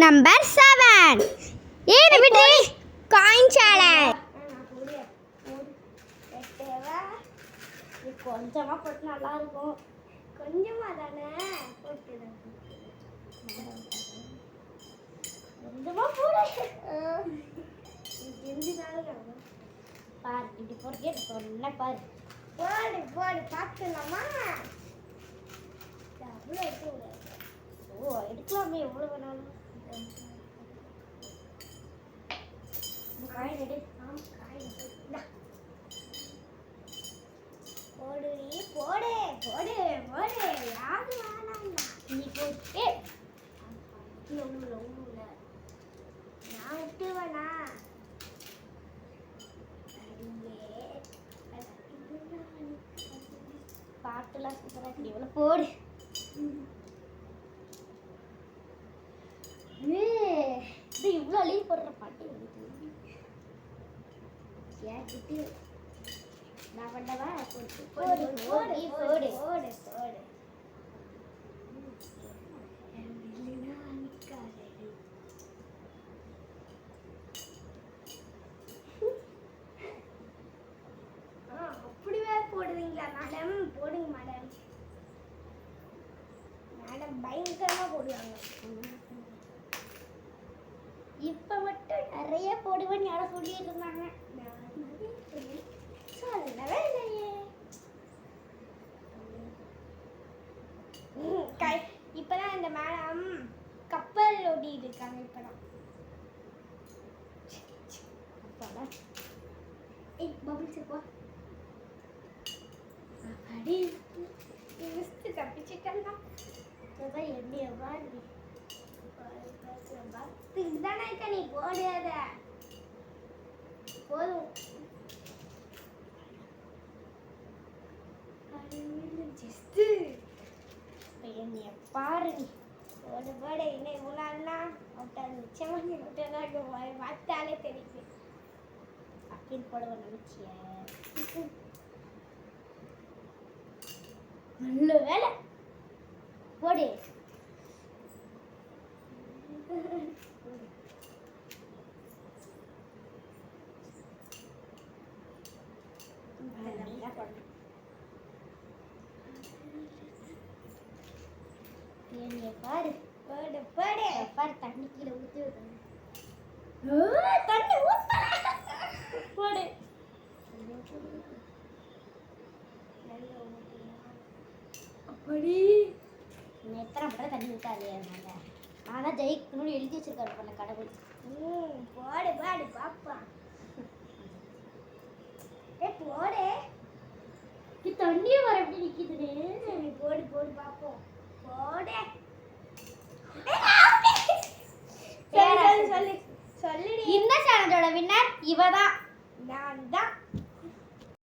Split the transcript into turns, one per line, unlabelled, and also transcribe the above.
Number 7. ஏன் விட்டு coin challenge.
கொஞ்சமா போட்டு நல்லா இருக்கும். கொஞ்சமா தானே போட்டு கொஞ்சமா போடு. பாரு இப்படி போட்டு சொன்ன பாரு. போடு போடு பார்த்துலாமா? அவ்வளோ எடுக்க. ஓ எடுக்கலாமே எவ்வளோ வேணாலும். காய் ரெடி. காய் போடு நீ போடு போடு போடு. யாரு வேணாம் நீ போட்டு நான் விட்டு வேணா பாட்டுலாம் சூப்பராக இவ்வளோ போடு. இது இவ்வளோ லீவ் போடுற பாட்டு கேட்டுட்டு நான் பண்ணவா? போடு போடு போடு போடு போடு போடு. அப்படியே போடுவீங்களா மேடம்? போடுங்க மேடம். மேடம் பயங்கரமா போடுவாங்க. இப்ப மட்டும் நிறைய போடுவேன்னு யாரும் சொல்லிட்டு இருந்தாங்க. சொல்லவே இல்லையே. இப்பதான் இந்த மேடம் கப்பல் ஓடிட்டு இருக்காங்க. இப்பதான் பபிள்ஸ் அடி தப்பிச்சுட்டா. என்னைய பாரு தானே நீ போடாத போதும். என்னைய பாரு நீ போடு போடு. என்ன இவ்வளோன்னா நிச்சயமாக பார்த்தாலே தெரியுது. அப்படின்னு போடுவ நினைச்சிய நல்ல வேலை போடு. பாரு போடு போடு பாரு. தண்ணி கீழே ஊற்றி தண்ணி ஊத்த போடு. அப்படி எத்தனை படம் தண்ணி ஊற்றாதே. அதனால ஆனால் ஜெயிக்கணும்னு எழுதி வச்சிருக்காரு பண்ண கடவுள். போடு பாடு பாப்பா. போடு தண்ணியே வர எப்படி நிற்கிதுன்னு. போடு போடு பார்ப்போம். போடு சொல்லு சொல்லு. இந்த சேனலோட வின்னர் இவதான். நான் தான்.